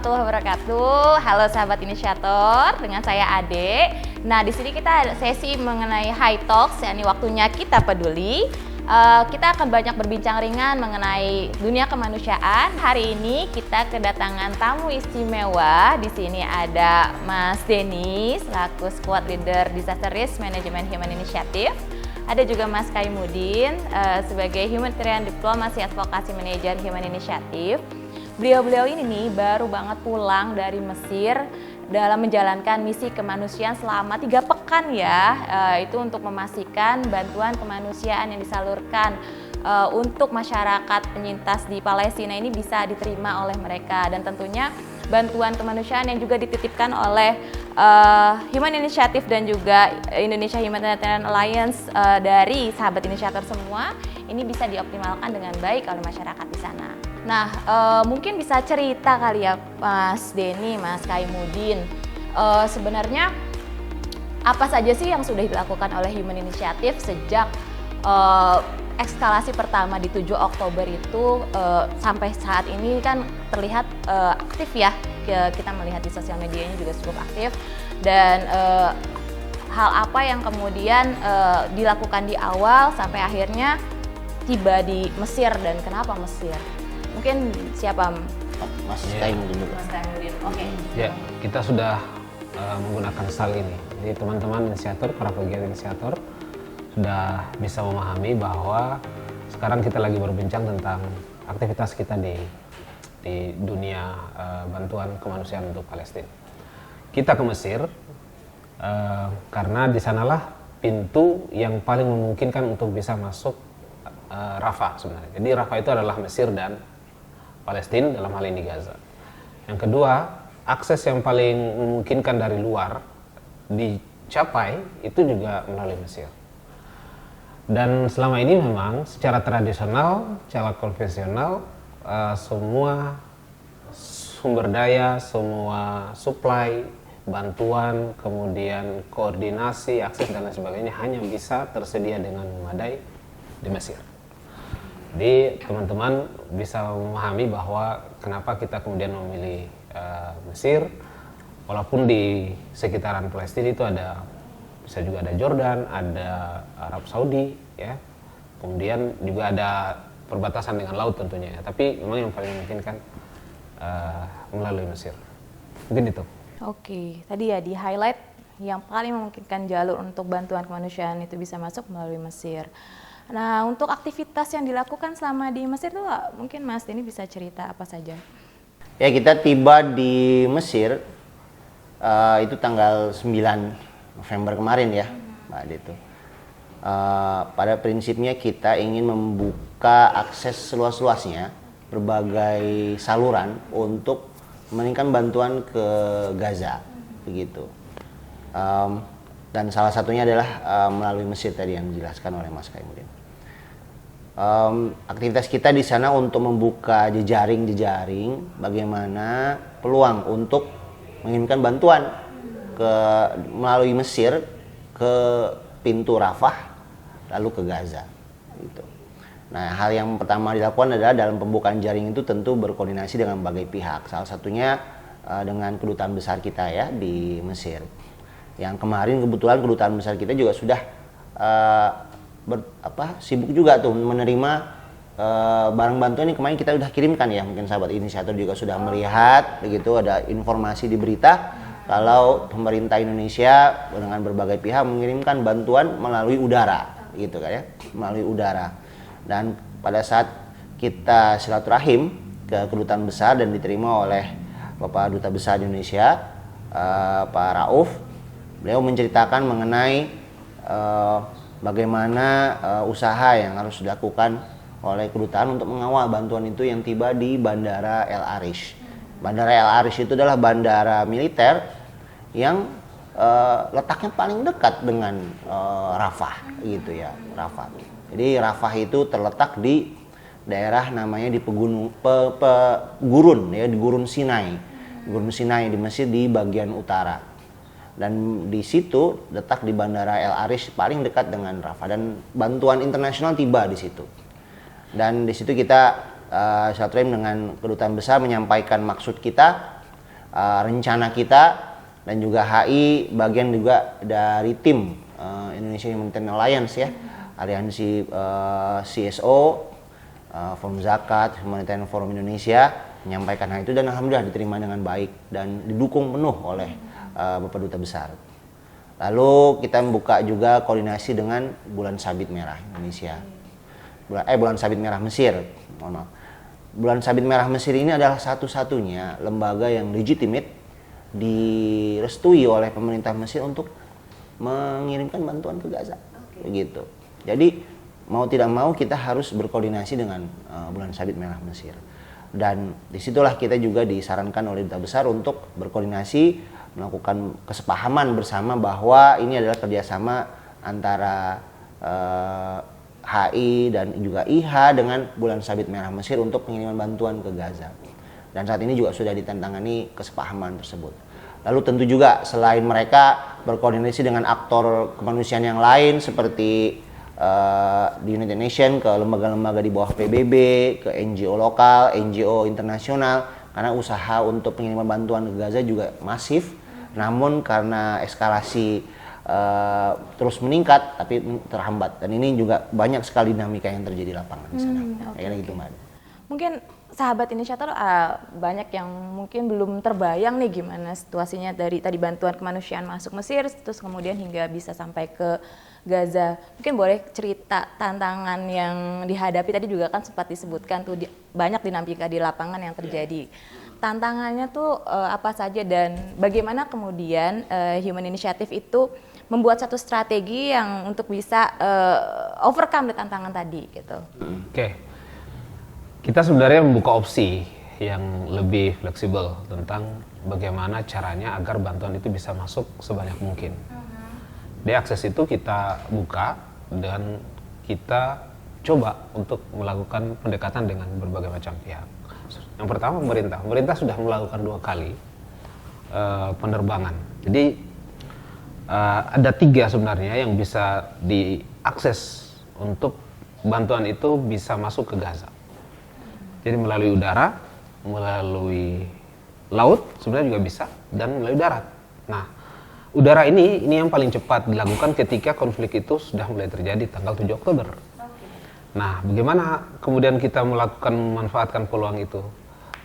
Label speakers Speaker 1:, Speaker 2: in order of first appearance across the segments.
Speaker 1: warahmatullahi wabarakatuh. Halo sahabat inisiator, dengan saya Ade. Nah, di sini kita ada sesi mengenai High Talks, yakni waktunya kita peduli. Kita akan banyak berbincang ringan mengenai dunia kemanusiaan. Hari ini kita kedatangan tamu istimewa. Di sini ada Mas Denny selaku Squad Leader Disaster Risk Management Human Initiative. Ada juga Mas Kaimudin sebagai Humanitarian Diplomacy Advocacy Manager Human Initiative. Beliau-beliau ini nih baru banget pulang dari Mesir dalam menjalankan misi kemanusiaan selama 3 pekan ya. Itu untuk memastikan bantuan kemanusiaan yang disalurkan untuk masyarakat penyintas di Palestina ini bisa diterima oleh mereka. Dan tentunya bantuan kemanusiaan yang juga dititipkan oleh Human Initiative dan juga Indonesia Humanitarian Alliance dari sahabat inisiator semua ini bisa dioptimalkan dengan baik oleh masyarakat di sana. Nah, mungkin bisa cerita kali ya Mas Denny, Mas Kaimudin, sebenarnya apa saja sih yang sudah dilakukan oleh Human Initiative sejak eskalasi pertama di 7 Oktober itu sampai saat ini kan terlihat aktif ya, kita melihat di sosial medianya juga cukup aktif, dan hal apa yang kemudian dilakukan di awal sampai akhirnya tiba di Mesir, dan kenapa Mesir? Mungkin siapa?
Speaker 2: Mas Kaimudin dulu.
Speaker 1: Mas Kaimudin, oke.
Speaker 3: Ya, kita sudah menggunakan SAL ini. Jadi teman-teman inisiator, para pegiat inisiator sudah bisa memahami bahwa sekarang kita lagi berbincang tentang aktivitas kita di dunia bantuan kemanusiaan untuk Palestina. Kita ke Mesir karena di sanalah pintu yang paling memungkinkan untuk bisa masuk Rafah sebenarnya. Jadi Rafah itu adalah Mesir dan Palestina, dalam hal ini Gaza. Yang kedua, akses yang paling memungkinkan dari luar dicapai itu juga melalui Mesir. Dan selama ini memang secara tradisional, secara konvensional, semua sumber daya, semua supply, bantuan, kemudian koordinasi, akses dan lain sebagainya hanya bisa tersedia dengan memadai di Mesir. Jadi teman-teman bisa memahami bahwa kenapa kita kemudian memilih Mesir, walaupun di sekitaran Palestina itu bisa juga ada Jordan, ada Arab Saudi, ya, kemudian juga ada perbatasan dengan laut tentunya, tapi memang yang paling memungkinkan melalui Mesir. Mungkin itu.
Speaker 1: Oke, tadi ya di highlight yang paling memungkinkan jalur untuk bantuan kemanusiaan itu bisa masuk melalui Mesir. Nah, untuk aktivitas yang dilakukan selama di Mesir itu mungkin Mas Denny bisa cerita apa saja?
Speaker 2: Ya, kita tiba di Mesir itu tanggal 9 November kemarin ya, Mbak Ade itu. Pada prinsipnya kita ingin membuka akses seluas-luasnya berbagai saluran untuk meningkatkan bantuan ke Gaza, begitu. Dan salah satunya adalah melalui Mesir tadi yang dijelaskan oleh Mas Kaimudin. Aktivitas kita di sana untuk membuka jejaring bagaimana peluang untuk mengirimkan bantuan melalui Mesir ke pintu Rafah lalu ke Gaza gitu. Nah, hal yang pertama dilakukan adalah dalam pembukaan jaring itu tentu berkoordinasi dengan berbagai pihak, salah satunya dengan kedutaan besar kita ya di Mesir, yang kemarin kebetulan kedutaan besar kita juga sudah sibuk juga tuh menerima barang bantuan yang kemarin kita sudah kirimkan ya. Mungkin sahabat inisiator juga sudah melihat begitu, ada informasi di berita kalau pemerintah Indonesia dengan berbagai pihak mengirimkan bantuan melalui udara gitu kan ya, melalui udara. Dan pada saat kita silaturahim ke kedutaan besar dan diterima oleh Bapak Duta Besar Indonesia Pak Rauf, beliau menceritakan mengenai bagaimana usaha yang harus dilakukan oleh kedutaan untuk mengawal bantuan itu yang tiba di Bandara El Arish. Bandara El Arish itu adalah bandara militer yang letaknya paling dekat dengan Rafah gitu ya, Rafah. Jadi Rafah itu terletak di daerah namanya di gurun ya, di Gurun Sinai. Gurun Sinai di Mesir di bagian utara. Dan di situ letak di Bandara El Arish paling dekat dengan Rafah, dan bantuan internasional tiba di situ. Dan di situ kita silaturahim dengan kedutaan besar menyampaikan maksud kita rencana kita, dan juga HI bagian juga dari tim Indonesia Humanitarian Alliance ya, aliansi CSO, Forum Zakat, Humanitarian Forum Indonesia menyampaikan hal itu, dan alhamdulillah diterima dengan baik dan didukung penuh oleh Bapak Duta Besar. Lalu kita membuka juga koordinasi dengan Bulan Sabit Merah Indonesia. Bulan Sabit Merah Mesir. Bulan Sabit Merah Mesir ini adalah satu-satunya lembaga yang legitimate direstui oleh pemerintah Mesir untuk mengirimkan bantuan ke Gaza. Begitu. Jadi mau tidak mau kita harus berkoordinasi dengan Bulan Sabit Merah Mesir. Dan disitulah kita juga disarankan oleh Duta Besar untuk berkoordinasi, melakukan kesepahaman bersama bahwa ini adalah kerjasama antara HI dan juga IHA dengan Bulan Sabit Merah Mesir untuk pengiriman bantuan ke Gaza. Dan saat ini juga sudah ditantangani kesepahaman tersebut. Lalu tentu juga selain mereka berkoordinasi dengan aktor kemanusiaan yang lain seperti di United Nations, ke lembaga-lembaga di bawah PBB, ke NGO lokal, NGO internasional, karena usaha untuk pengiriman bantuan ke Gaza juga masif. Namun karena eskalasi terus meningkat tapi terhambat, dan ini juga banyak sekali dinamika yang terjadi di lapangan di sana. Kayak gitu, Mbak.
Speaker 1: Mungkin sahabat inisiator banyak yang mungkin belum terbayang nih gimana situasinya dari tadi bantuan kemanusiaan masuk Mesir terus kemudian hingga bisa sampai ke Gaza. Mungkin boleh cerita tantangan yang dihadapi, tadi juga kan sempat disebutkan tuh banyak dinamika di lapangan yang terjadi. Tantangannya tuh apa saja, dan bagaimana kemudian Human Initiative itu membuat satu strategi yang untuk bisa overcome tantangan tadi gitu.
Speaker 3: Oke. Kita sebenarnya membuka opsi yang lebih fleksibel tentang bagaimana caranya agar bantuan itu bisa masuk sebanyak mungkin. Di akses itu kita buka dan kita coba untuk melakukan pendekatan dengan berbagai macam pihak. Yang pertama pemerintah sudah melakukan 2 kali penerbangan. Jadi ada 3 sebenarnya yang bisa diakses untuk bantuan itu bisa masuk ke Gaza. Jadi melalui udara, melalui laut sebenarnya juga bisa, dan melalui darat. Nah, udara ini yang paling cepat dilakukan ketika konflik itu sudah mulai terjadi tanggal 7 Oktober. Nah, bagaimana kemudian kita memanfaatkan peluang itu?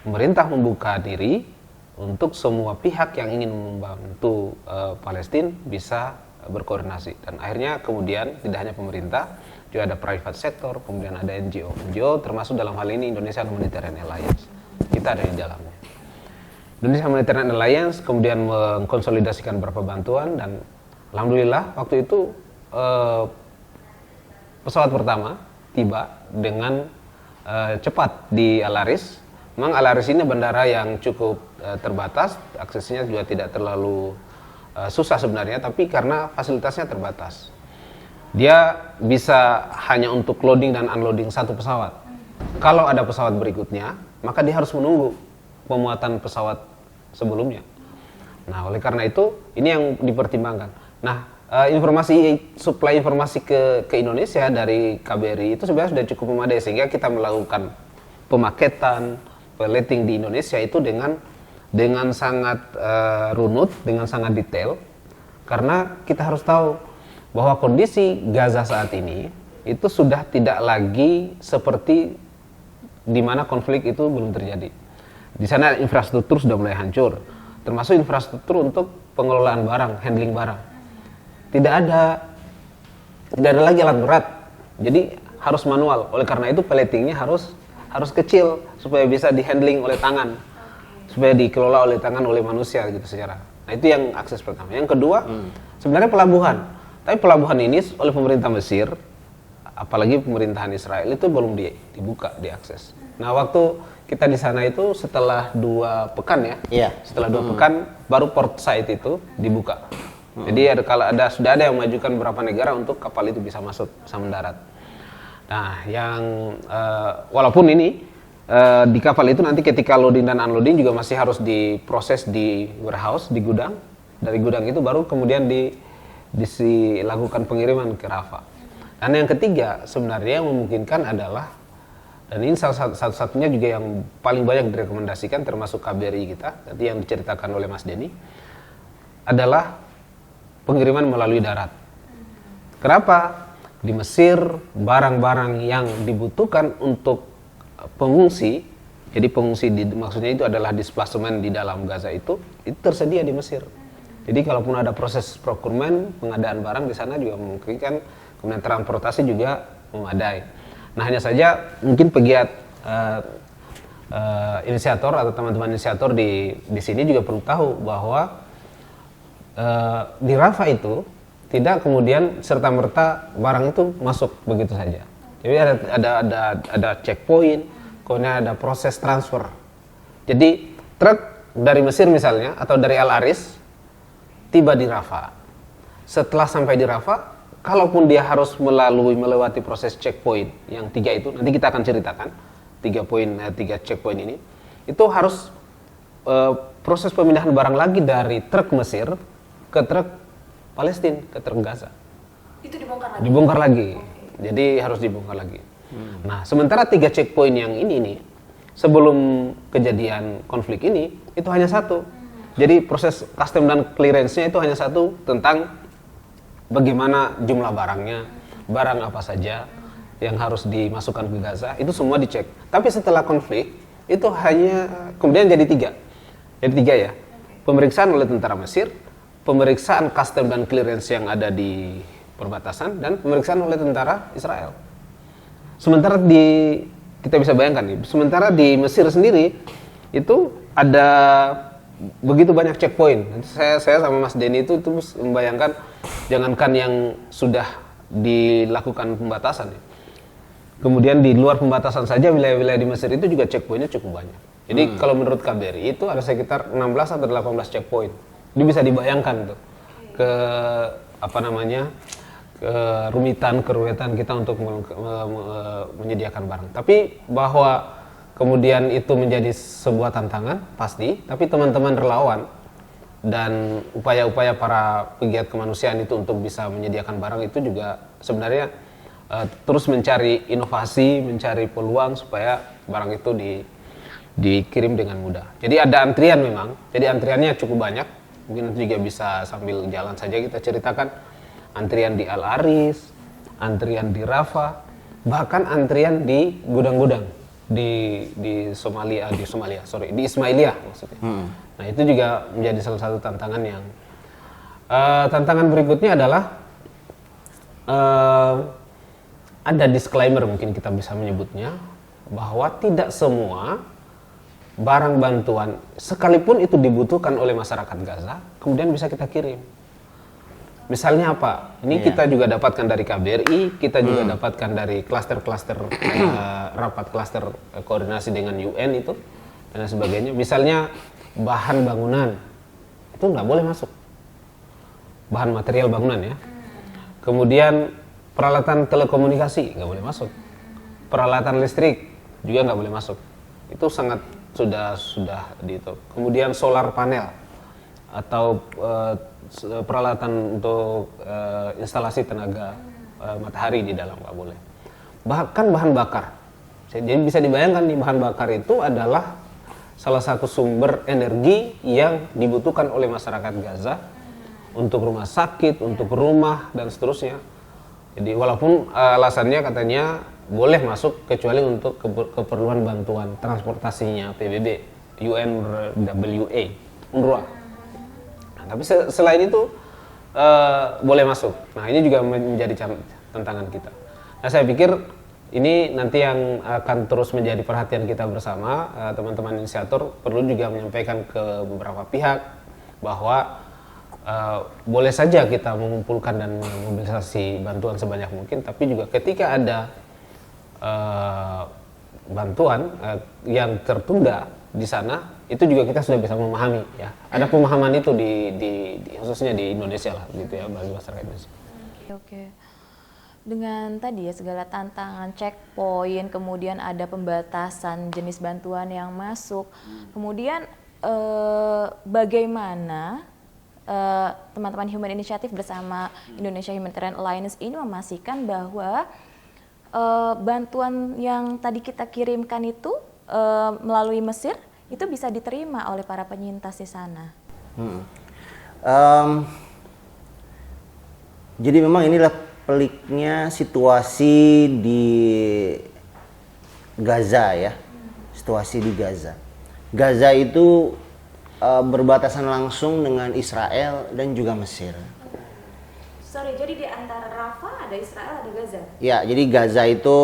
Speaker 3: Pemerintah membuka diri untuk semua pihak yang ingin membantu Palestina bisa berkoordinasi, dan akhirnya kemudian tidak hanya pemerintah, juga ada private sector, kemudian ada NGO termasuk dalam hal ini Indonesia Humanitarian Alliance. Kita ada di dalamnya. Indonesia Humanitarian Alliance kemudian mengkonsolidasikan beberapa bantuan, dan alhamdulillah waktu itu pesawat pertama tiba dengan cepat di Al-Aris. Memang Al-Aris ini bandara yang cukup terbatas, aksesnya juga tidak terlalu susah sebenarnya, tapi karena fasilitasnya terbatas. Dia bisa hanya untuk loading dan unloading 1 pesawat. Kalau ada pesawat berikutnya, maka dia harus menunggu pemuatan pesawat sebelumnya. Nah, oleh karena itu, ini yang dipertimbangkan. Nah, suplai informasi ke Indonesia dari KBRI itu sebenarnya sudah cukup memadai, sehingga kita melakukan pemaketan, plating di Indonesia itu dengan sangat runut, dengan sangat detail, karena kita harus tahu bahwa kondisi Gaza saat ini itu sudah tidak lagi seperti di mana konflik itu belum terjadi. Di sana infrastruktur sudah mulai hancur, termasuk infrastruktur untuk pengelolaan barang, handling barang. Tidak ada lagi alat berat, jadi harus manual. Oleh karena itu platingnya harus kecil supaya bisa dihandling oleh tangan, supaya dikelola oleh tangan oleh manusia gitu secara. Nah, itu yang akses pertama. Yang kedua, sebenarnya pelabuhan. Tapi pelabuhan ini oleh pemerintah Mesir, apalagi pemerintahan Israel itu belum dibuka, diakses. Nah, waktu kita di sana itu setelah 2 pekan ya.
Speaker 2: Iya.
Speaker 3: Setelah 2 pekan baru port site itu dibuka. Jadi sudah ada yang mengajukan beberapa negara untuk kapal itu bisa masuk, bisa mendarat. Nah, yang walaupun ini di kapal itu nanti ketika loading dan unloading juga masih harus diproses di warehouse, di gudang. Dari gudang itu baru kemudian dilakukan pengiriman ke Rafah. Dan yang ketiga sebenarnya yang memungkinkan adalah Dan ini satu-satunya juga yang paling banyak direkomendasikan termasuk KBRI kita, tadi yang diceritakan oleh Mas Denny, adalah pengiriman melalui darat. Kenapa? Di Mesir, barang-barang yang dibutuhkan untuk pengungsi, jadi pengungsi maksudnya itu adalah displacement di dalam Gaza itu tersedia di Mesir. Jadi kalaupun ada proses procurement, pengadaan barang di sana juga memungkinkan, kemudian transportasi juga memadai. Nah hanya saja mungkin pegiat inisiator atau teman-teman inisiator di sini juga perlu tahu bahwa di Rafah itu tidak kemudian serta-merta barang itu masuk begitu saja. Jadi ada checkpoint, kemudian ada proses transfer. Jadi truk dari Mesir misalnya atau dari Al Aris tiba di Rafah. Setelah sampai di Rafah, kalaupun dia harus melewati proses checkpoint yang 3 itu, nanti kita akan ceritakan 3 checkpoint ini, itu harus proses pemindahan barang lagi dari truk Mesir ke truk Palestina, ke truk Gaza.
Speaker 1: Itu dibongkar lagi?
Speaker 3: Dibongkar lagi. Jadi harus dibongkar lagi. Nah, sementara 3 checkpoint yang ini nih, sebelum kejadian konflik ini, itu hanya 1. Jadi proses custom dan clearance-nya itu hanya 1 tentang bagaimana jumlah barangnya, barang apa saja yang harus dimasukkan ke Gaza, itu semua dicek. Tapi setelah konflik, itu hanya kemudian jadi 3. Jadi 3 ya. Pemeriksaan oleh tentara Mesir, pemeriksaan custom dan clearance yang ada di perbatasan, dan pemeriksaan oleh tentara Israel. Sementara kita bisa bayangkan nih, sementara di Mesir sendiri itu ada begitu banyak checkpoint. Saya sama Mas Denny itu membayangkan, jangankan yang sudah dilakukan pembatasan ya. Kemudian di luar pembatasan saja wilayah-wilayah di Mesir itu juga checkpointnya cukup banyak. Jadi kalau menurut KBRI itu ada sekitar 16 atau 18 checkpoint. Ini bisa dibayangkan tuh kerumitan kita untuk menyediakan barang. Tapi bahwa kemudian itu menjadi sebuah tantangan, pasti. Tapi teman-teman relawan dan upaya-upaya para pegiat kemanusiaan itu untuk bisa menyediakan barang itu juga sebenarnya terus mencari inovasi, mencari peluang supaya barang itu dikirim dengan mudah. Jadi ada antrian memang, jadi antriannya cukup banyak. Mungkin nanti juga bisa sambil jalan saja kita ceritakan. Antrian di Al Aris, antrian di Rafah, bahkan antrian di gudang-gudang di Ismailia maksudnya. Nah itu juga menjadi salah satu tantangan yang tantangan berikutnya adalah ada disclaimer mungkin kita bisa menyebutnya, bahwa tidak semua barang bantuan sekalipun itu dibutuhkan oleh masyarakat Gaza kemudian bisa kita kirim. Misalnya apa? Ini kita juga dapatkan dari KBRI, kita juga dapatkan dari klaster-klaster rapat klaster koordinasi dengan UN itu dan sebagainya. Misalnya bahan bangunan itu nggak boleh masuk, bahan material bangunan ya. Kemudian peralatan telekomunikasi nggak boleh masuk, peralatan listrik juga nggak boleh masuk. Itu sangat sudah di itu. Kemudian solar panel atau peralatan untuk instalasi tenaga matahari di dalam nggak boleh. Bahkan bahan bakar. Jadi bisa dibayangkan nih, bahan bakar itu adalah salah satu sumber energi yang dibutuhkan oleh masyarakat Gaza untuk rumah sakit, untuk rumah dan seterusnya. Jadi walaupun alasannya katanya boleh masuk kecuali untuk keperluan bantuan transportasinya PBB, UNRWA. Nah, tapi selain itu boleh masuk. Nah ini juga menjadi tantangan kita. Nah saya pikir ini nanti yang akan terus menjadi perhatian kita bersama, teman-teman inisiator perlu juga menyampaikan ke beberapa pihak bahwa boleh saja kita mengumpulkan dan memobilisasi bantuan sebanyak mungkin, tapi juga ketika ada bantuan yang tertunda di sana, itu juga kita sudah bisa memahami ya. Ada pemahaman itu di khususnya di Indonesia lah gitu ya, bagi masyarakat Indonesia.
Speaker 1: Oke. Dengan tadi ya segala tantangan checkpoint, kemudian ada pembatasan jenis bantuan yang masuk. Kemudian bagaimana teman-teman Human Initiative bersama Indonesia Humanitarian Alliance ini memastikan bahwa bantuan yang tadi kita kirimkan itu melalui Mesir itu bisa diterima oleh para penyintas di sana?
Speaker 2: Jadi memang inilah peliknya situasi di Gaza ya, situasi di Gaza. Gaza itu berbatasan langsung dengan Israel dan juga Mesir.
Speaker 1: Sorry, jadi di antara Rafah ada Israel, ada Gaza?
Speaker 2: Ya, jadi Gaza itu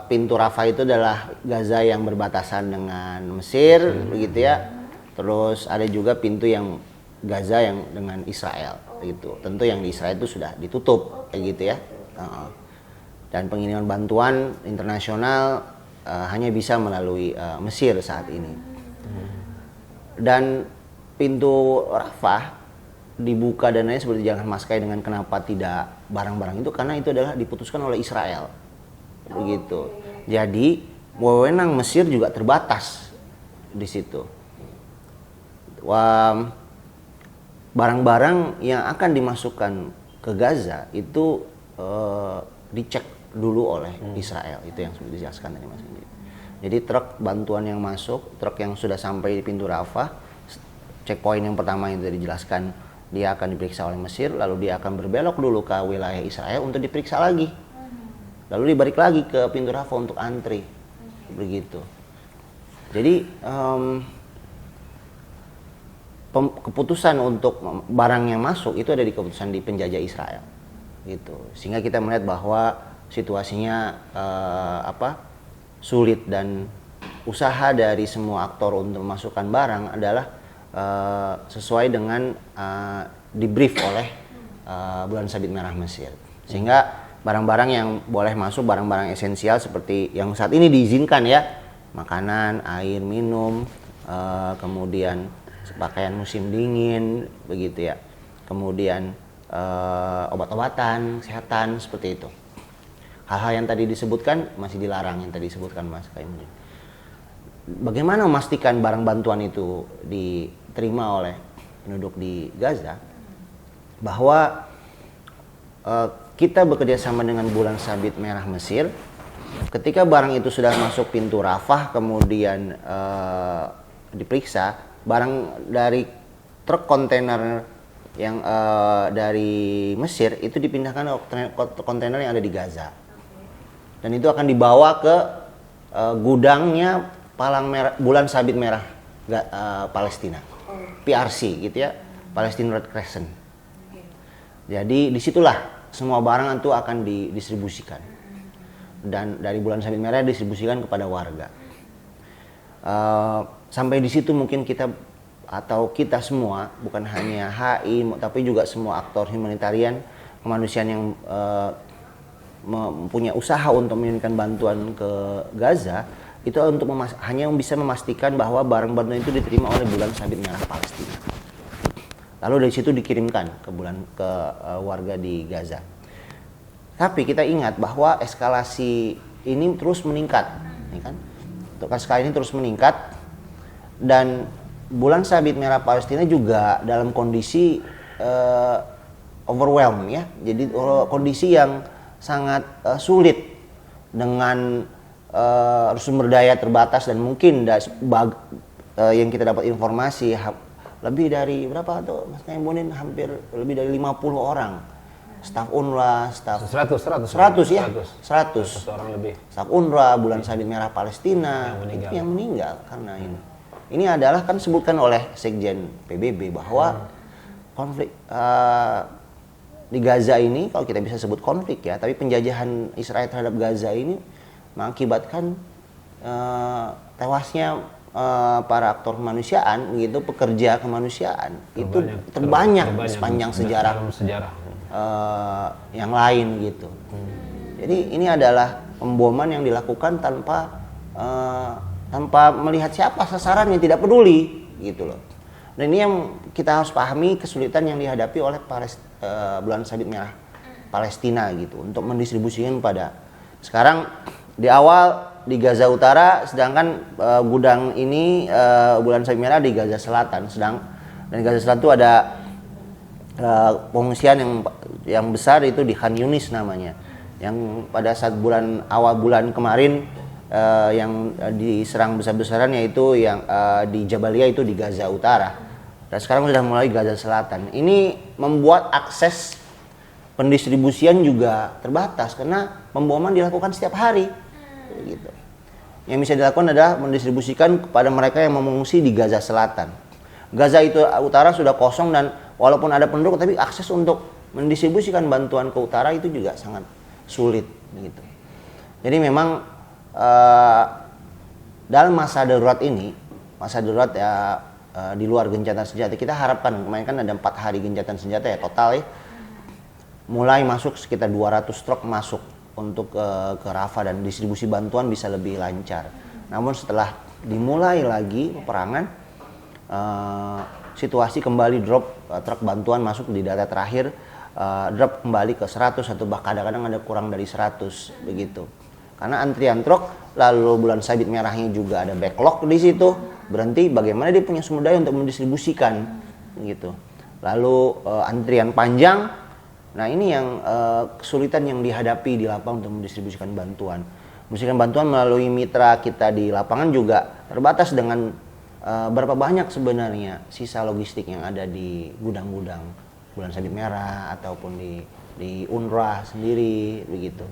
Speaker 2: pintu Rafah itu adalah Gaza yang berbatasan dengan Mesir, begitu ya. Terus ada juga pintu yang Gaza yang dengan Israel, gitu. Tentu yang di Israel itu sudah ditutup, kayak gitu ya. Dan pengiriman bantuan internasional hanya bisa melalui Mesir saat ini. Dan pintu Rafah dibuka dan lain seperti jalan Maskai dengan kenapa tidak barang-barang itu, karena itu adalah diputuskan oleh Israel, begitu. Jadi wewenang Mesir juga terbatas di situ. Barang-barang yang akan dimasukkan ke Gaza itu dicek dulu oleh Israel, itu yang sudah dijelaskan tadi Mas Indi. Jadi truk bantuan yang masuk, truk yang sudah sampai di pintu Rafah, checkpoint yang pertama yang sudah dijelaskan, dia akan diperiksa oleh Mesir, lalu dia akan berbelok dulu ke wilayah Israel untuk diperiksa lagi. Lalu dibalik lagi ke pintu Rafah untuk antri. Begitu. Jadi keputusan untuk barang yang masuk itu ada di keputusan di penjajah Israel. Gitu. Sehingga kita melihat bahwa situasinya sulit, dan usaha dari semua aktor untuk memasukkan barang adalah sesuai dengan di-brief oleh Bulan Sabit Merah Mesir. Sehingga barang-barang yang boleh masuk, barang-barang esensial seperti yang saat ini diizinkan ya, makanan, air, minum, kemudian pakaian musim dingin, begitu ya. Kemudian obat-obatan, kesehatan, seperti itu. Hal-hal yang tadi disebutkan masih dilarang, yang tadi disebutkan Mas Kaimuddin. Bagaimana memastikan barang bantuan itu diterima oleh penduduk di Gaza? Bahwa kita bekerja sama dengan Bulan Sabit Merah Mesir. Ketika barang itu sudah masuk pintu Rafah, kemudian diperiksa, barang dari truk kontainer yang dari Mesir itu dipindahkan ke kontainer yang ada di Gaza. Dan itu akan dibawa ke gudangnya Palang Merah, Bulan Sabit Merah Palestina, PRC gitu ya, Palestine Red Crescent. Jadi disitulah semua barang itu akan didistribusikan, dan dari Bulan Sabit Merah didistribusikan kepada warga. Sampai di situ mungkin kita atau kita semua, bukan hanya HI tapi juga semua aktor humanitarian kemanusiaan yang mempunyai usaha untuk mengirimkan bantuan ke Gaza, itu untuk hanya bisa memastikan bahwa barang bantuan itu diterima oleh Bulan Sabit Merah Palestina. Lalu dari situ dikirimkan ke warga di Gaza. Tapi kita ingat bahwa eskalasi ini terus meningkat, ya kan? Eskalasi ini terus meningkat, dan Bulan Sabit Merah Palestina juga dalam kondisi overwhelmed ya. Jadi kondisi yang sangat sulit dengan sumber daya terbatas, dan mungkin yang kita dapat informasi lebih dari berapa tuh Mas Kaimuddin, hampir lebih dari 50 orang staf UNRWA, staf 100 ya, 100
Speaker 3: orang lebih
Speaker 2: staf UNRWA, Bulan Sabit Merah Palestina yang meninggal karena ini. Ini adalah kan sebutkan oleh Sekjen PBB bahwa konflik di Gaza ini, kalau kita bisa sebut konflik ya, tapi penjajahan Israel terhadap Gaza ini mengakibatkan tewasnya para aktor kemanusiaan, begitu, pekerja kemanusiaan itu terbanyak sepanjang sejarah yang lain gitu. Jadi ini adalah pemboman yang dilakukan tanpa melihat siapa sasarannya, tidak peduli gitu loh. Dan ini yang kita harus pahami, kesulitan yang dihadapi oleh Bulan Sabit Merah Palestina gitu untuk mendistribusikan pada sekarang. Di awal di Gaza Utara, sedangkan gudang ini Bulan Sabit Merah di Gaza Selatan. Dan di Gaza Selatan itu ada pengungsian yang besar, itu di Khan Yunis namanya. yang pada saat awal bulan kemarin yang diserang besar-besaran, yaitu yang di Jabalia, itu di Gaza Utara. Dan sekarang sudah mulai Gaza Selatan. Ini membuat akses pendistribusian juga terbatas karena pemboman dilakukan setiap hari. Gitu. Yang bisa dilakukan adalah mendistribusikan kepada mereka yang mengungsi di Gaza Selatan. Gaza itu Utara sudah kosong, dan walaupun ada penduduk tapi akses untuk mendistribusikan bantuan ke utara itu juga sangat sulit gitu. Jadi memang dalam masa darurat ini, masa darurat ya, di luar gencatan senjata, kita harapkan, kemarin kan ada 4 hari gencatan senjata ya total ya, mulai masuk sekitar 200 truk masuk untuk ke Rafah, dan distribusi bantuan bisa lebih lancar. Namun setelah dimulai lagi peperangan, situasi kembali drop, truk bantuan masuk di data terakhir drop kembali ke 100 atau bahkan kadang-kadang ada kurang dari 100 begitu. Karena antrian truk, lalu bulan sabit merahnya juga ada backlog di situ, berhenti, bagaimana dia punya sumber daya untuk mendistribusikan gitu. Lalu antrian panjang. Nah, ini yang kesulitan yang dihadapi di lapangan untuk mendistribusikan bantuan. Mendistribusikan bantuan melalui mitra kita di lapangan juga terbatas dengan berapa banyak sebenarnya sisa logistik yang ada di gudang-gudang bulan sabit merah ataupun di UNRWA sendiri begitu.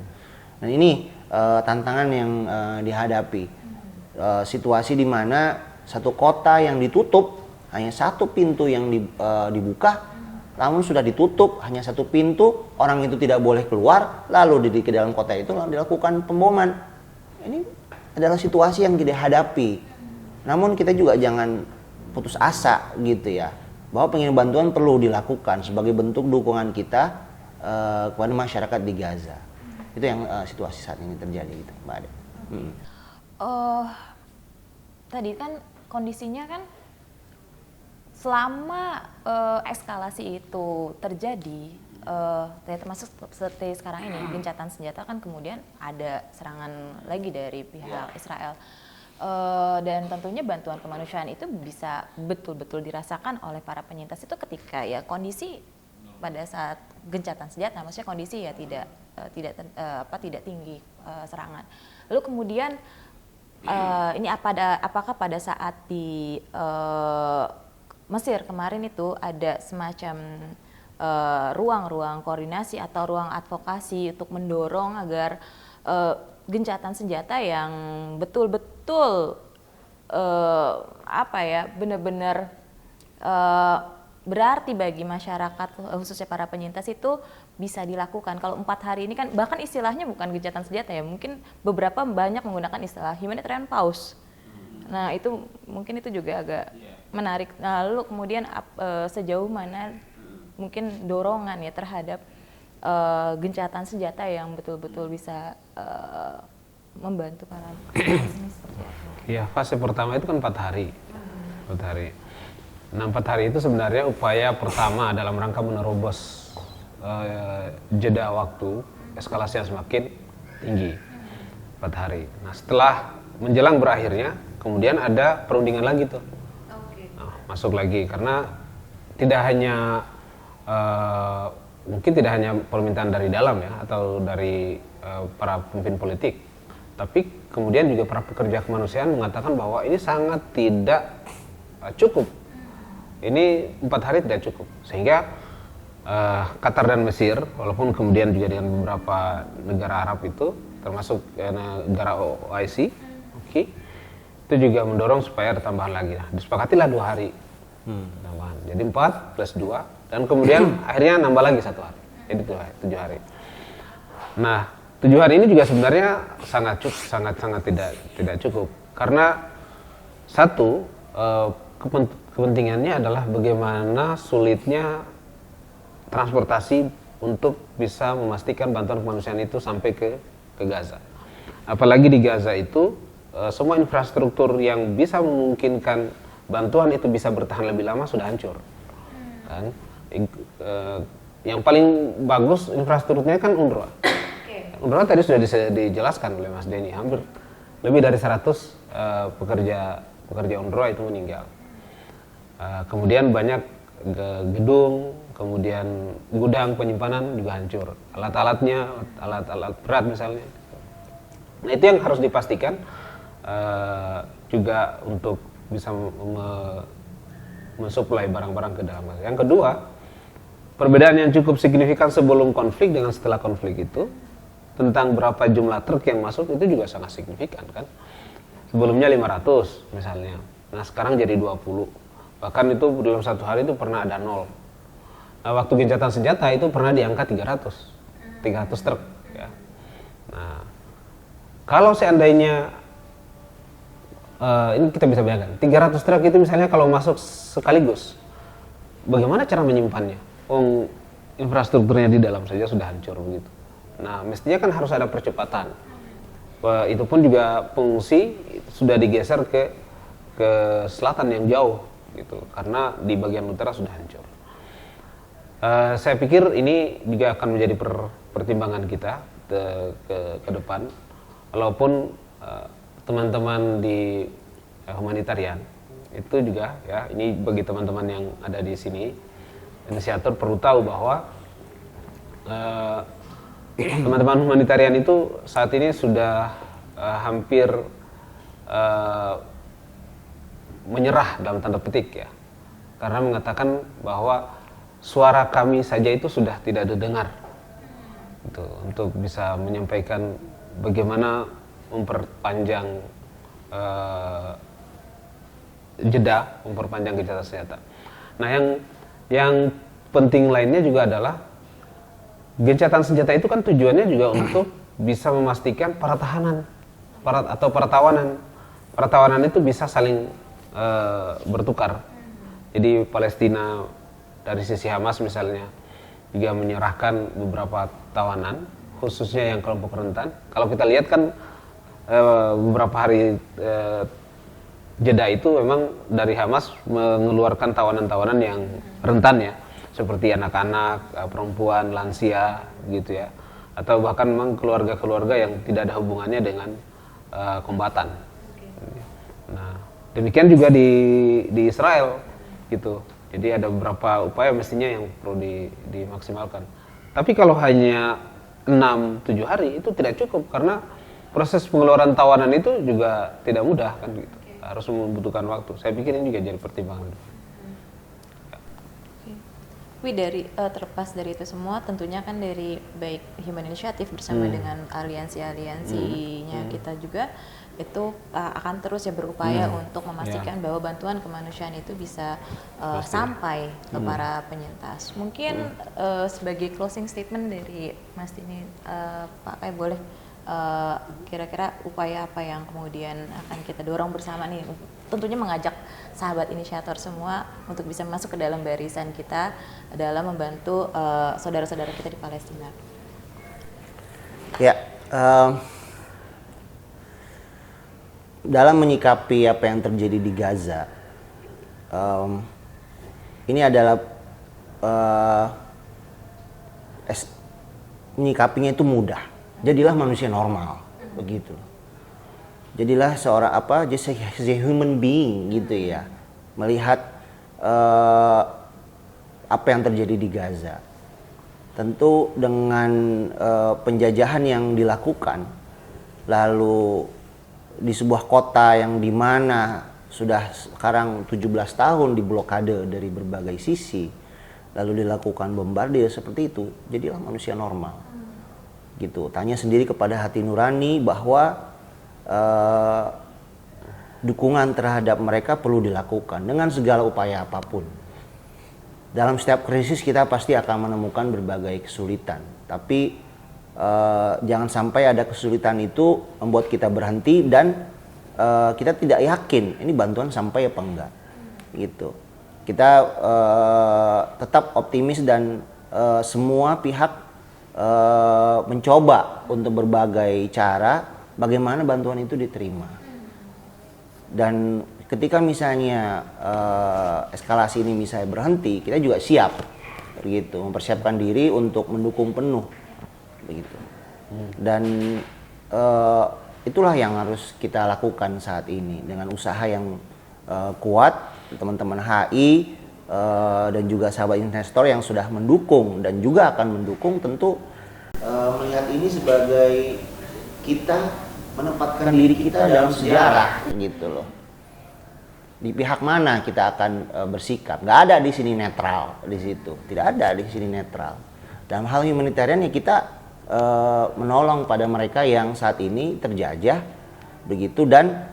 Speaker 2: Nah, ini tantangan yang dihadapi, situasi di mana satu kota yang ditutup, hanya satu pintu yang dibuka, namun sudah ditutup hanya satu pintu, orang itu tidak boleh keluar, lalu di dalam kota itu dilakukan pemboman. Ini adalah situasi yang kita hadapi. Namun kita juga jangan putus asa gitu ya, bahwa pengiriman bantuan perlu dilakukan sebagai bentuk dukungan kita kepada masyarakat di Gaza. Itu yang situasi saat ini terjadi gitu, Mbak Ade.
Speaker 1: Tadi kan kondisinya kan selama eskalasi itu terjadi, termasuk seperti sekarang ini gencatan senjata, kan kemudian ada serangan lagi dari pihak Israel. Dan tentunya bantuan kemanusiaan itu bisa betul-betul dirasakan oleh para penyintas itu ketika ya kondisi pada saat gencatan senjata, maksudnya kondisi ya tidak tinggi serangan. Lalu kemudian ini apakah pada saat di Mesir kemarin itu ada semacam ruang-ruang koordinasi atau ruang advokasi untuk mendorong agar gencatan senjata yang betul-betul benar-benar berarti bagi masyarakat, khususnya para penyintas, itu bisa dilakukan. Kalau 4 hari ini kan bahkan istilahnya bukan gencatan senjata ya, mungkin beberapa banyak menggunakan istilah humanitarian pause. Nah, itu mungkin itu juga agak menarik. Nah, lalu kemudian sejauh mana mungkin dorongan ya terhadap gencatan senjata yang betul-betul bisa membantu para
Speaker 3: ya, fase pertama itu kan 4 hari. 4 hari. Nah, 4 hari itu sebenarnya upaya pertama dalam rangka menerobos jeda waktu eskalasi yang semakin tinggi. 4 hari. Nah, setelah menjelang berakhirnya, kemudian ada perundingan lagi tuh. Nah, masuk lagi karena tidak hanya mungkin tidak hanya permintaan dari dalam ya atau dari para pemimpin politik, tapi kemudian juga para pekerja kemanusiaan mengatakan bahwa ini sangat tidak cukup. Ini 4 hari tidak cukup, sehingga Qatar dan Mesir, walaupun kemudian juga dengan beberapa negara Arab itu, termasuk negara OIC, itu juga mendorong supaya ada tambahan lagi. Nah, disepakatilah 2 hari tambahan, jadi 4 plus 2, dan kemudian akhirnya nambah lagi 1 hari, jadi 7 hari. Nah, 7 hari ini juga sebenarnya sangat tidak cukup, karena satu, kepentingannya adalah bagaimana sulitnya transportasi untuk bisa memastikan bantuan kemanusiaan itu sampai ke Gaza. Apalagi di Gaza itu semua infrastruktur yang bisa memungkinkan bantuan itu bisa bertahan lebih lama sudah hancur. Kan? Yang paling bagus infrastrukturnya kan UNRWA. UNRWA tadi sudah dijelaskan oleh Mas Denny, hampir lebih dari 100 pekerja UNRWA itu meninggal. Kemudian banyak gedung, kemudian gudang penyimpanan juga hancur, alat-alatnya, alat-alat berat misalnya. Nah itu yang harus dipastikan juga untuk bisa mensuplai barang-barang ke dalam Gaza. Yang kedua, perbedaan yang cukup signifikan sebelum konflik dengan setelah konflik itu tentang berapa jumlah truk yang masuk itu juga sangat signifikan kan. Sebelumnya 500 misalnya, nah sekarang jadi 20. Bahkan itu dalam satu hari itu pernah ada 0. Nah waktu gencatan senjata itu pernah di angka 300 truk ya. Nah kalau seandainya ini kita bisa bayangkan 300 truk itu misalnya kalau masuk sekaligus, bagaimana cara menyimpannya? Infrastrukturnya di dalam saja sudah hancur begitu. Nah mestinya kan harus ada percepatan. Itu pun juga pengungsi sudah digeser ke selatan yang jauh gitu, karena di bagian utara sudah hancur. Saya pikir ini juga akan menjadi pertimbangan kita ke depan, walaupun teman-teman di humanitarian itu juga ya, ini bagi teman-teman yang ada di sini, inisiator perlu tahu bahwa teman-teman humanitarian itu saat ini sudah hampir menyerah dalam tanda petik ya, karena mengatakan bahwa suara kami saja itu sudah tidak didengar gitu, untuk bisa menyampaikan bagaimana memperpanjang memperpanjang gencatan senjata. Nah yang penting lainnya juga adalah gencatan senjata itu kan tujuannya juga untuk bisa memastikan para tahanan atau para tawanan itu bisa saling bertukar. Jadi Palestina dari sisi Hamas misalnya juga menyerahkan beberapa tawanan, khususnya yang kelompok rentan. Kalau kita lihat kan beberapa hari jeda itu memang dari Hamas mengeluarkan tawanan-tawanan yang rentan ya, seperti anak-anak, perempuan, lansia gitu ya, atau bahkan memang keluarga-keluarga yang tidak ada hubungannya dengan kombatan. Nah demikian juga di Israel gitu. Jadi ada beberapa upaya mestinya yang perlu dimaksimalkan. Tapi kalau hanya 6-7 hari itu tidak cukup, karena proses pengeluaran tawanan itu juga tidak mudah kan gitu. Harus membutuhkan waktu. Saya pikir ini juga jadi pertimbangan.
Speaker 1: Wi, dari terlepas dari itu semua, tentunya kan dari baik Human Initiative bersama dengan aliansi-aliansinya kita juga itu akan terus ya berupaya untuk memastikan bahwa bantuan kemanusiaan itu bisa sampai ke para penyintas. Mungkin sebagai closing statement dari Mas Dini, Pak Kai boleh kira-kira upaya apa yang kemudian akan kita dorong bersama nih, tentunya mengajak sahabat inisiator semua untuk bisa masuk ke dalam barisan kita dalam membantu saudara-saudara kita di Palestina.
Speaker 2: Ya, dalam menyikapi apa yang terjadi di Gaza, ini adalah menyikapinya itu mudah. Jadilah manusia normal, begitu. Jadilah seorang just a human being gitu ya, melihat apa yang terjadi di Gaza. Tentu dengan penjajahan yang dilakukan, lalu di sebuah kota yang dimana sudah sekarang 17 tahun diblokade dari berbagai sisi, lalu dilakukan bombardir seperti itu, jadilah manusia normal. Gitu. Tanya sendiri kepada hati nurani bahwa dukungan terhadap mereka perlu dilakukan dengan segala upaya apapun. Dalam setiap krisis kita pasti akan menemukan berbagai kesulitan, tapi jangan sampai ada kesulitan itu membuat kita berhenti dan kita tidak yakin ini bantuan sampai apa enggak. Gitu. Kita tetap optimis dan semua pihak mencoba untuk berbagai cara bagaimana bantuan itu diterima. Dan ketika misalnya eskalasi ini misalnya berhenti, kita juga siap begitu, mempersiapkan diri untuk mendukung penuh begitu. Dan itulah yang harus kita lakukan saat ini dengan usaha yang kuat. Teman-teman HI dan juga sahabat investor yang sudah mendukung dan juga akan mendukung, tentu melihat ini sebagai kita menempatkan diri kita dalam sejarah gitu loh. Di pihak mana kita akan bersikap? Nggak ada di sini netral di situ, tidak ada di sini netral. Dalam hal humanitarian ya kita menolong pada mereka yang saat ini terjajah begitu, dan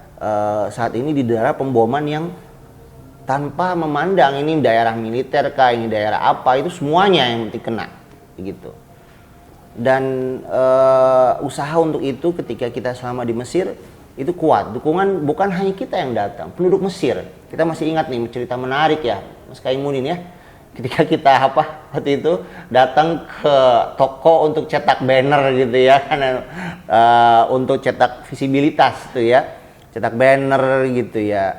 Speaker 2: saat ini di daerah pemboman yang tanpa memandang ini daerah militer kah, ini daerah apa, itu semuanya yang penting kena begitu. Dan usaha untuk itu ketika kita selama di Mesir itu kuat. Dukungan bukan hanya kita yang datang, penduduk Mesir. Kita masih ingat nih cerita menarik ya, Mas Kaimunin ya. Ketika kita waktu itu datang ke toko untuk cetak banner gitu ya, karena untuk cetak visibilitas tuh ya, cetak banner gitu ya,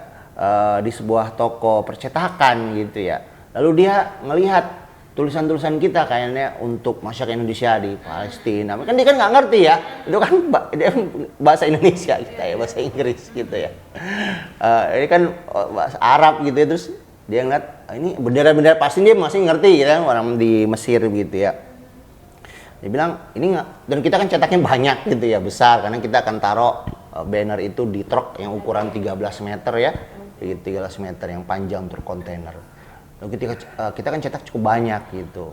Speaker 2: di sebuah toko percetakan gitu ya. Lalu dia ngelihat tulisan-tulisan kita kayaknya untuk masyarakat Indonesia di Palestina. Kan dia kan nggak ngerti ya, itu kan bahasa Indonesia kita ya, bahasa Inggris gitu ya. Ini kan bahasa Arab gitu ya, terus dia ngeliat ini bendera-bendera, pasti dia masih ngerti gitu kan, orang di Mesir gitu ya. Dia bilang ini nggak, dan kita kan cetaknya banyak gitu ya, besar, karena kita akan taruh banner itu di truk yang ukuran 13 meter ya, 13 meter yang panjang untuk kontainer. Lalu kita kan cetak cukup banyak gitu.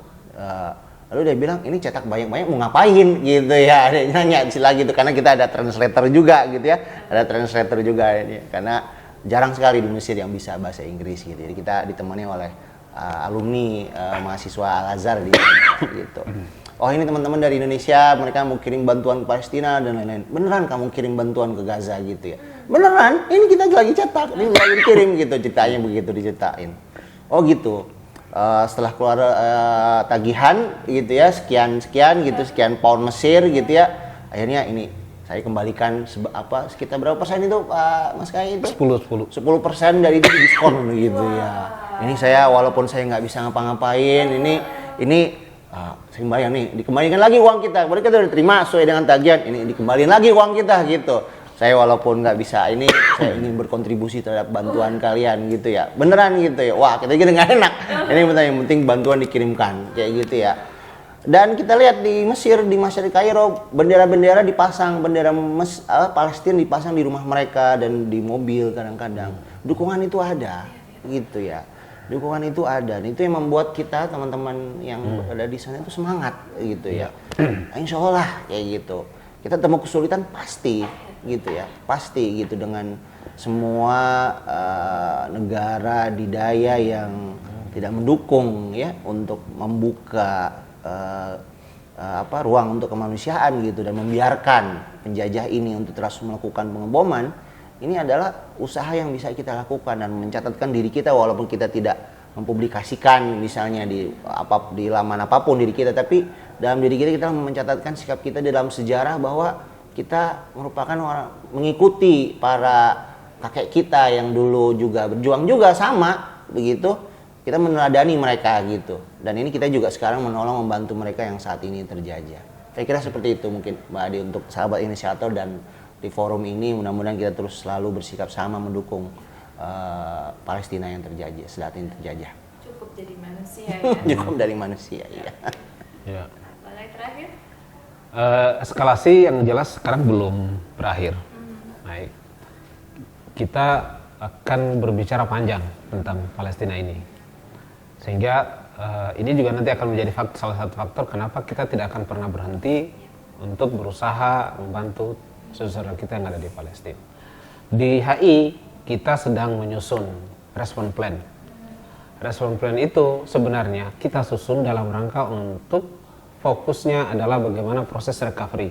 Speaker 2: Lalu dia bilang ini cetak banyak-banyak mau ngapain gitu ya. Dia nanya lagi gitu, karena kita ada translator juga gitu ya. Ada translator juga ini, karena jarang sekali di Mesir yang bisa bahasa Inggris gitu. Jadi kita ditemani oleh alumni mahasiswa Al-Azhar gitu. Oh ini teman-teman dari Indonesia, mereka mau kirim bantuan ke Palestina dan lain-lain. Beneran kamu kirim bantuan ke Gaza gitu ya? Beneran, ini kita lagi cetak, ini lagi kirim gitu, ceritanya begitu diceritain. Oh gitu. Setelah keluar tagihan gitu ya, sekian gitu, sekian pound Mesir gitu ya. Akhirnya ini saya kembalikan sekitar berapa persen itu Pak Mas Kai itu? 10% dari itu diskon gitu ya. Ini saya walaupun saya nggak bisa ngapa-ngapain, ini saya bayang nih, dikembalikan lagi uang kita. Mereka sudah terima sesuai dengan tagihan, ini dikembalikan lagi uang kita gitu. Saya walaupun nggak bisa ini, saya ingin berkontribusi terhadap bantuan kalian gitu ya. Beneran gitu ya. Wah, kita gitu nggak enak. Ini yang penting bantuan dikirimkan kayak gitu ya. Dan kita lihat di Mesir, di Masyarakat Kairo, bendera-bendera dipasang, bendera Palestina dipasang di rumah mereka dan di mobil kadang-kadang. Dukungan itu ada gitu ya. Dukungan itu ada. Dan itu yang membuat kita teman-teman yang ada di sana itu semangat gitu ya. Insya Allah kayak gitu. Kita temu kesulitan pasti gitu ya, pasti gitu, dengan semua negara didaya yang tidak mendukung ya untuk membuka ruang untuk kemanusiaan gitu, dan membiarkan penjajah ini untuk terus melakukan pengeboman. Ini adalah usaha yang bisa kita lakukan dan mencatatkan diri kita, walaupun kita tidak mempublikasikan misalnya di laman apapun diri kita, tapi dalam diri kita mencatatkan sikap kita dalam sejarah bahwa kita merupakan orang mengikuti para kakek kita yang dulu juga berjuang juga sama begitu. Kita meneladani mereka gitu. Dan ini kita juga sekarang menolong membantu mereka yang saat ini terjajah. Saya kira seperti itu mungkin Mbak Adi untuk sahabat inisiator, dan di forum ini mudah-mudahan kita terus selalu bersikap sama mendukung Palestina yang terjajah, saat ini terjajah.
Speaker 1: Cukup jadi manusia ya.
Speaker 2: Cukup dari manusia ya.
Speaker 3: Ya.
Speaker 1: Mulai terakhir.
Speaker 3: Eskalasi yang jelas sekarang belum berakhir. Baik. Kita akan berbicara panjang tentang Palestina ini. Sehingga ini juga nanti akan menjadi salah satu faktor kenapa kita tidak akan pernah berhenti untuk berusaha membantu saudara kita yang ada di Palestina. Di HI kita sedang menyusun respon plan. Respon plan itu sebenarnya kita susun dalam rangka untuk fokusnya adalah bagaimana proses recovery.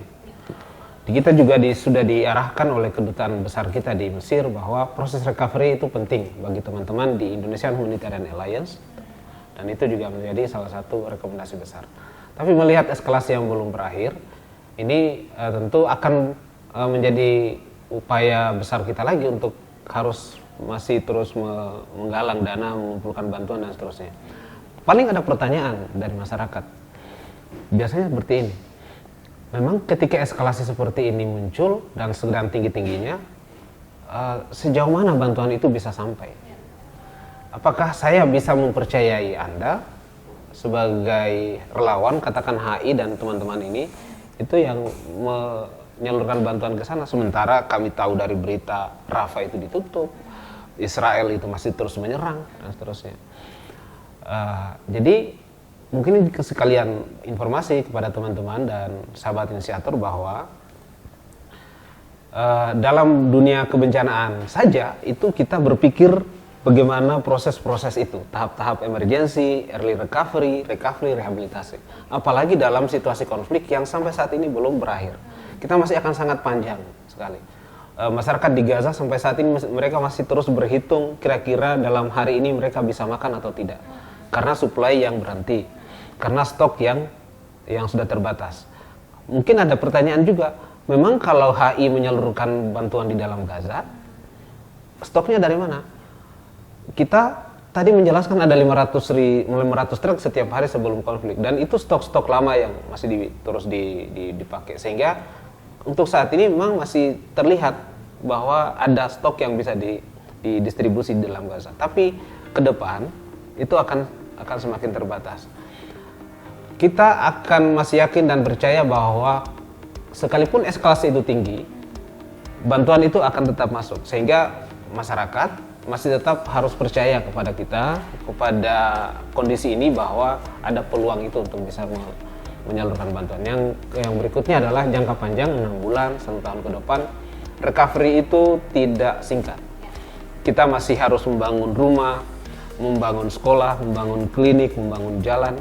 Speaker 3: Kita juga sudah diarahkan oleh kedutaan besar kita di Mesir bahwa proses recovery itu penting bagi teman-teman di Indonesian Humanitarian Alliance, dan itu juga menjadi salah satu rekomendasi besar. Tapi melihat eskalasi yang belum berakhir, ini tentu akan menjadi upaya besar kita lagi untuk harus masih terus menggalang dana, mengumpulkan bantuan dan seterusnya. Paling ada pertanyaan dari masyarakat. Biasanya seperti ini. Memang ketika eskalasi seperti ini muncul dan sedang tinggi-tingginya, sejauh mana bantuan itu bisa sampai? apakah saya bisa mempercayai Anda sebagai relawan, katakan HI dan teman-teman ini, itu yang menyalurkan bantuan ke sana, sementara kami tahu dari berita Rafah itu ditutup, Israel itu masih terus menyerang dan seterusnya. Jadi mungkin ini sekalian informasi kepada teman-teman dan sahabat inisiator bahwa dalam dunia kebencanaan saja itu kita berpikir bagaimana proses-proses itu, tahap-tahap emergency, early recovery, rehabilitasi. Apalagi dalam situasi konflik yang sampai saat ini belum berakhir. Kita masih akan sangat panjang sekali. Masyarakat di Gaza sampai saat ini mereka masih terus berhitung kira-kira dalam hari ini mereka bisa makan atau tidak. Karena supply yang berhenti, karena stok yang sudah terbatas. Mungkin ada pertanyaan juga, memang kalau HI menyalurkan bantuan di dalam Gaza, stoknya dari mana? Kita tadi menjelaskan ada 500 truk setiap hari sebelum konflik, dan itu stok-stok lama yang masih terus dipakai, sehingga untuk saat ini memang masih terlihat bahwa ada stok yang bisa didistribusi di dalam Gaza. Tapi ke depan itu akan semakin terbatas. Kita akan masih yakin dan percaya bahwa sekalipun eskalasi itu tinggi, bantuan itu akan tetap masuk, sehingga masyarakat masih tetap harus percaya kepada kita, kepada kondisi ini, bahwa ada peluang itu untuk bisa menyalurkan bantuan. Yang berikutnya adalah jangka panjang, 6 bulan, 1 tahun ke depan. Recovery itu tidak singkat. Kita masih harus membangun rumah, membangun sekolah, membangun klinik, membangun jalan.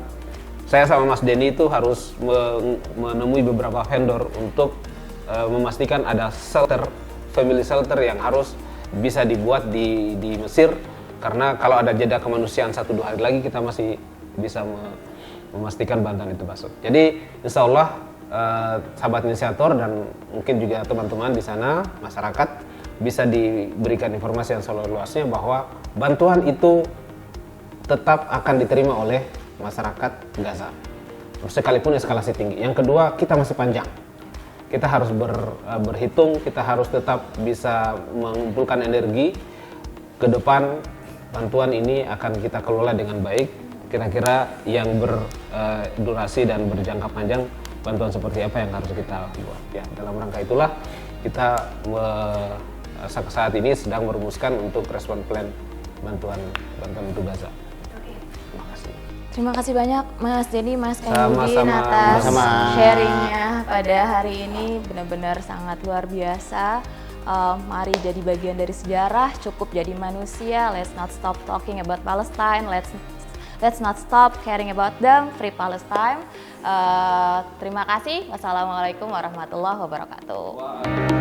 Speaker 3: Saya sama Mas Denny itu harus menemui beberapa vendor untuk memastikan ada shelter, family shelter yang harus bisa dibuat di Mesir, karena kalau ada jeda kemanusiaan 1-2 hari lagi kita masih bisa memastikan bantuan itu masuk. Jadi insya Allah sahabat inisiator dan mungkin juga teman-teman di sana, masyarakat, bisa diberikan informasi yang seluas-luasnya bahwa bantuan itu tetap akan diterima oleh masyarakat Gaza sekalipun eskalasi tinggi. Yang kedua, kita masih panjang. Kita harus berhitung, kita harus tetap bisa mengumpulkan energi. Ke depan bantuan ini akan kita kelola dengan baik. Kira-kira yang berdurasi dan berjangka panjang, bantuan seperti apa yang harus kita buat. Ya, dalam rangka itulah kita saat ini sedang merumuskan untuk respon plan bantuan untuk Gaza. Terima kasih.
Speaker 1: Terima kasih banyak Mas Denny, Mas
Speaker 3: Sama-sama.
Speaker 1: Kaimudin atas
Speaker 2: Sama-sama.
Speaker 1: sharingnya pada hari ini, benar-benar sangat luar biasa. Mari jadi bagian dari sejarah, cukup jadi manusia. Let's not stop talking about Palestine. Let's not stop caring about them. Free Palestine. Terima kasih. Wassalamualaikum warahmatullahi wabarakatuh.